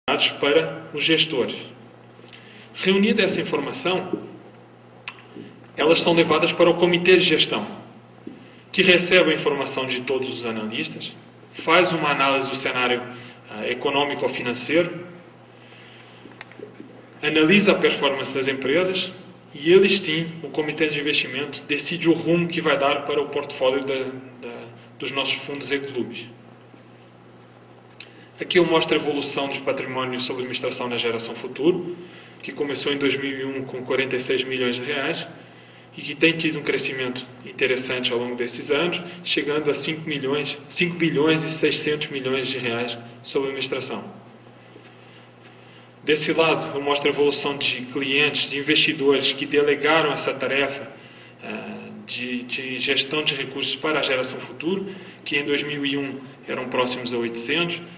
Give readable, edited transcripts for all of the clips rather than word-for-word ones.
para os gestores. Reunida essa informação, elas são levadas para o comitê de gestão, que recebe a informação de todos os analistas, faz uma análise do cenário econômico-financeiro, analisa a performance das empresas e eles sim, o comitê de investimento, decide o rumo que vai dar para o portfólio dos nossos fundos e clubes. Aqui eu mostro a evolução dos patrimónios sob administração na geração futuro, que começou em 2001 com 46 milhões de reais e que tem tido um crescimento interessante ao longo desses anos, chegando a 5 bilhões e 600 milhões de reais sob administração. Desse lado, eu mostro a evolução de clientes, de investidores que delegaram essa tarefa de gestão de recursos para a geração futuro, que em 2001 eram próximos a 800,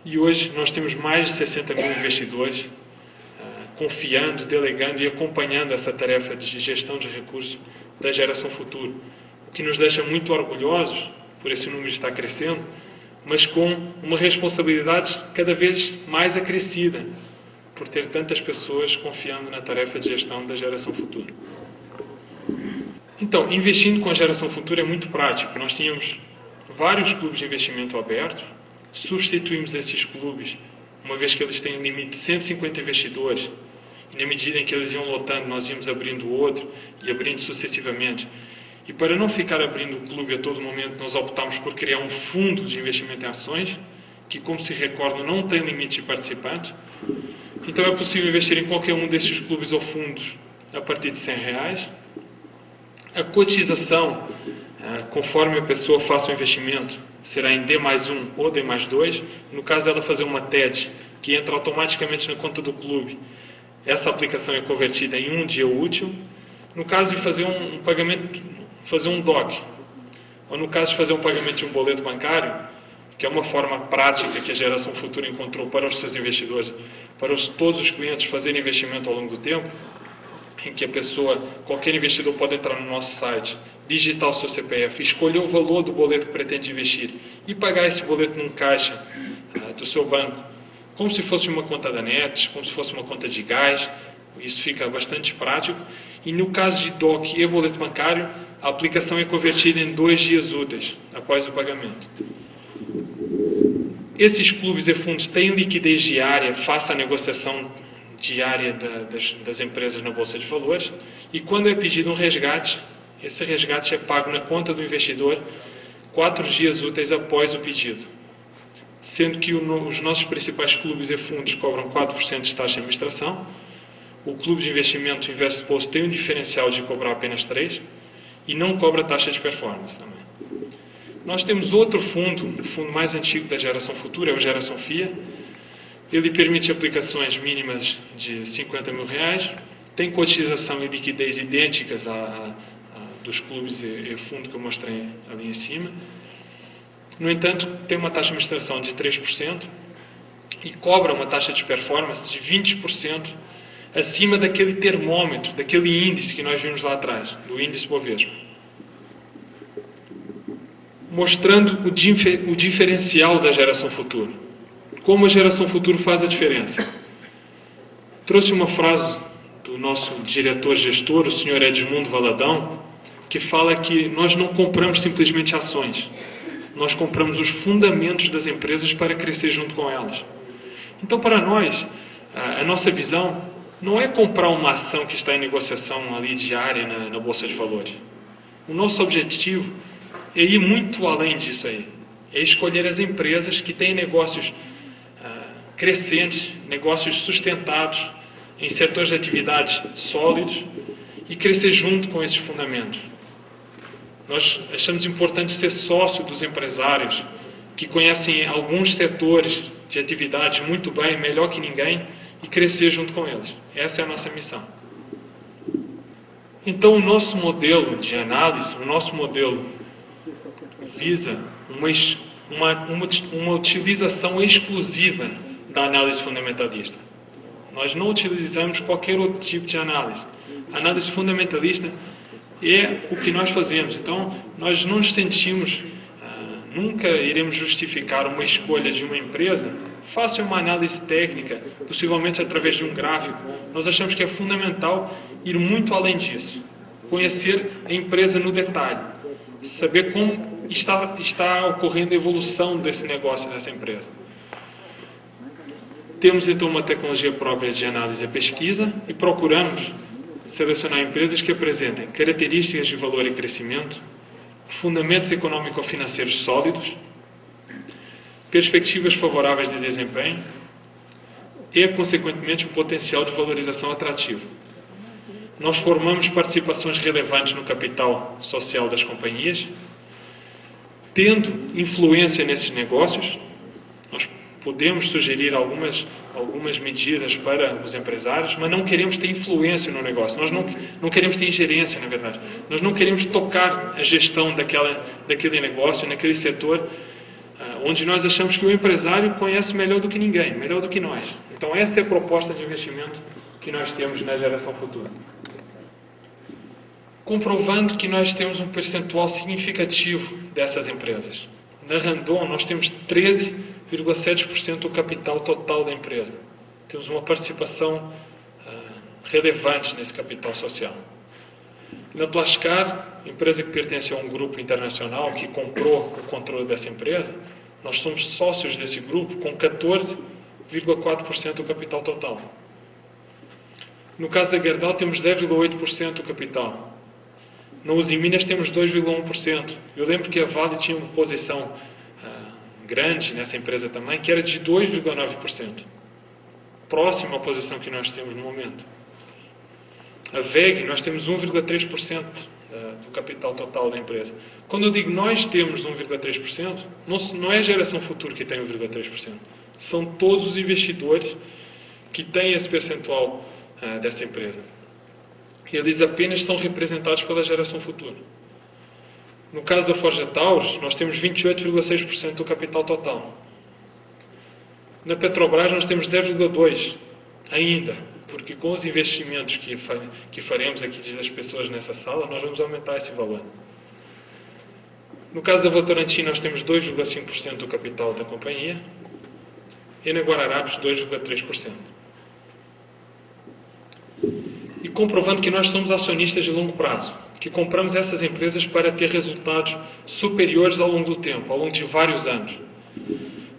e hoje nós temos mais de 60 mil investidores confiando, delegando e acompanhando essa tarefa de gestão de recursos da geração futuro, o que nos deixa muito orgulhosos por esse número estar crescendo, mas com uma responsabilidade cada vez mais acrescida por ter tantas pessoas confiando na tarefa de gestão da geração futura. Então, investindo com a geração futura é muito prático. Nós tínhamos vários clubes de investimento abertos, substituímos esses clubes, uma vez que eles têm um limite de 150 investidores, e na medida em que eles iam lotando, nós íamos abrindo outro e abrindo sucessivamente. E para não ficar abrindo o clube a todo momento, nós optámos por criar um fundo de investimento em ações, que, como se recorda, não tem limite de participantes. Então é possível investir em qualquer um desses clubes ou fundos a partir de R$100. A cotização, conforme a pessoa faça o investimento, será em D+1 ou D+2. No caso dela fazer uma TED, que entra automaticamente na conta do clube, essa aplicação é convertida em um dia útil. No caso de fazer um pagamento, fazer um DOC, ou no caso de fazer um pagamento de um boleto bancário, que é uma forma prática que a geração futura encontrou para os seus investidores, para todos os clientes fazerem investimento ao longo do tempo, em que a pessoa, qualquer investidor pode entrar no nosso site, digitar o seu CPF, escolher o valor do boleto que pretende investir e pagar esse boleto num caixa do seu banco, como se fosse uma conta da NET, como se fosse uma conta de gás. Isso fica bastante prático. E no caso de DOC e boleto bancário, a aplicação é convertida em 2 dias úteis após o pagamento. Esses clubes e fundos têm liquidez diária face à negociação diária das empresas na Bolsa de Valores, e quando é pedido um resgate, esse resgate é pago na conta do investidor 4 dias úteis após o pedido, sendo que os nossos principais clubes e fundos cobram 4% de taxa de administração. O clube de investimento InvestPost tem um diferencial de cobrar apenas 3% e não cobra taxa de performance também. Nós temos outro fundo, o fundo mais antigo da geração futura, é o Geração FIA. Ele permite aplicações mínimas de R$50 mil, tem cotização e liquidez idênticas dos clubes e fundo que eu mostrei ali em cima. No entanto, tem uma taxa de administração de 3% e cobra uma taxa de performance de 20% acima daquele termômetro, daquele índice que nós vimos lá atrás, do índice Bovespa. Mostrando o diferencial da geração futura. Como a geração futuro faz a diferença. Trouxe uma frase do nosso diretor gestor, o senhor Edmundo Valadão, que fala que nós não compramos simplesmente ações. Nós compramos os fundamentos das empresas para crescer junto com elas. Então, para nós, a nossa visão não é comprar uma ação que está em negociação ali diária na Bolsa de Valores. O nosso objetivo é ir muito além disso aí. É escolher as empresas que têm negócios crescentes, negócios sustentados, em setores de atividades sólidos e crescer junto com esses fundamentos. Nós achamos importante ser sócio dos empresários que conhecem alguns setores de atividades muito bem, melhor que ninguém, e crescer junto com eles. Essa é a nossa missão. Então, o nosso modelo de análise, o nosso modelo visa uma utilização exclusiva da análise fundamentalista. Nós não utilizamos qualquer outro tipo de análise. A análise fundamentalista é o que nós fazemos. Então, nós não nos sentimos, nunca iremos justificar uma escolha de uma empresa façam uma análise técnica, possivelmente através de um gráfico. Nós achamos que é fundamental ir muito além disso. Conhecer a empresa no detalhe. Saber como está ocorrendo a evolução desse negócio, dessa empresa. Temos então uma tecnologia própria de análise e pesquisa e procuramos selecionar empresas que apresentem características de valor e crescimento, fundamentos econômico-financeiros sólidos, perspectivas favoráveis de desempenho e, consequentemente, um potencial de valorização atrativo. Nós formamos participações relevantes no capital social das companhias, tendo influência nesses negócios. Nós podemos sugerir algumas medidas para os empresários, mas não queremos ter influência no negócio. Nós não queremos ter ingerência, na verdade. Nós não queremos tocar a gestão daquele negócio, naquele setor, onde nós achamos que o empresário conhece melhor do que ninguém, melhor do que nós. Então, essa é a proposta de investimento que nós temos na geração futura. Comprovando que nós temos um percentual significativo dessas empresas. Na Randon, nós temos 13,7% do capital total da empresa. Temos uma participação relevante nesse capital social. Na Plascar, empresa que pertence a um grupo internacional que comprou o controle dessa empresa, nós somos sócios desse grupo com 14,4% do capital total. No caso da Gerdau, temos 10,8% do capital. Na Usiminas temos 2,1%. Eu lembro que a Vale tinha uma posição grande nessa empresa também, que era de 2,9%. Próximo à posição que nós temos no momento. A VEG, nós temos 1,3% do capital total da empresa. Quando eu digo nós temos 1,3%, não é a geração futura que tem 1,3%. São todos os investidores que têm esse percentual dessa empresa. Eles apenas são representados pela geração futura. No caso da Forja Taurus, nós temos 28,6% do capital total. Na Petrobras, nós temos 10,2% ainda, porque com os investimentos que faremos aqui das pessoas nessa sala, nós vamos aumentar esse valor. No caso da Votorantim, nós temos 2,5% do capital da companhia e na Guararapes, 2,3%. E comprovando que nós somos acionistas de longo prazo, que compramos essas empresas para ter resultados superiores ao longo do tempo, ao longo de vários anos.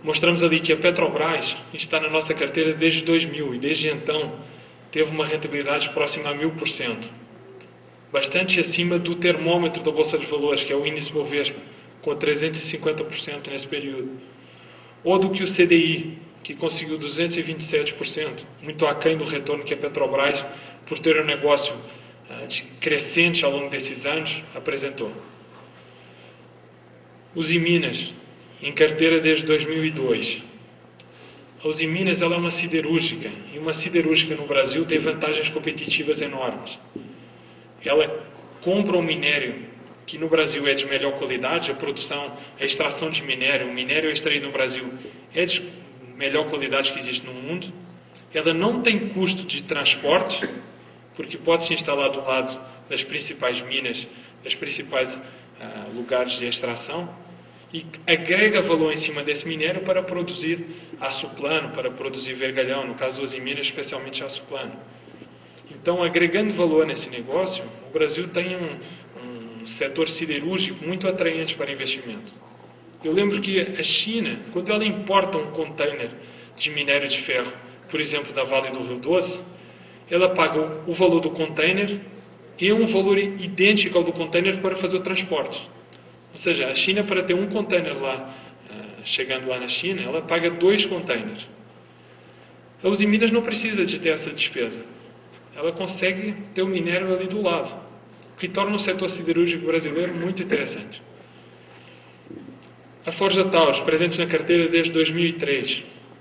Mostramos ali que a Petrobras está na nossa carteira desde 2000 e desde então teve uma rentabilidade próxima a 1000%, bastante acima do termômetro da Bolsa de Valores, que é o índice Bovespa, com 350% nesse período, ou do que o CDI, que conseguiu 227%, muito aquém do retorno que a Petrobras, por ter um negócio crescente ao longo desses anos, apresentou. Usiminas, em carteira desde 2002. A Usiminas ela é uma siderúrgica, e uma siderúrgica no Brasil tem vantagens competitivas enormes. Ela compra um minério que no Brasil é de melhor qualidade, a extração de minério, o minério extraído no Brasil é de melhor qualidade que existe no mundo. Ela não tem custo de transporte, porque pode se instalar do lado das principais minas, dos principais lugares de extração, e agrega valor em cima desse minério para produzir aço plano, para produzir vergalhão, no caso das Usiminas, especialmente aço plano. Então, agregando valor nesse negócio, o Brasil tem um setor siderúrgico muito atraente para investimento. Eu lembro que a China, quando ela importa um container de minério de ferro, por exemplo, da Vale do Rio Doce, ela paga o valor do container e um valor idêntico ao do container para fazer o transporte. Ou seja, a China, para ter um container lá, chegando lá na China, ela paga 2 containers. A Usiminas não precisa de ter essa despesa. Ela consegue ter o minério ali do lado, o que torna o setor siderúrgico brasileiro muito interessante. A Forja Taurus, presente na carteira desde 2003.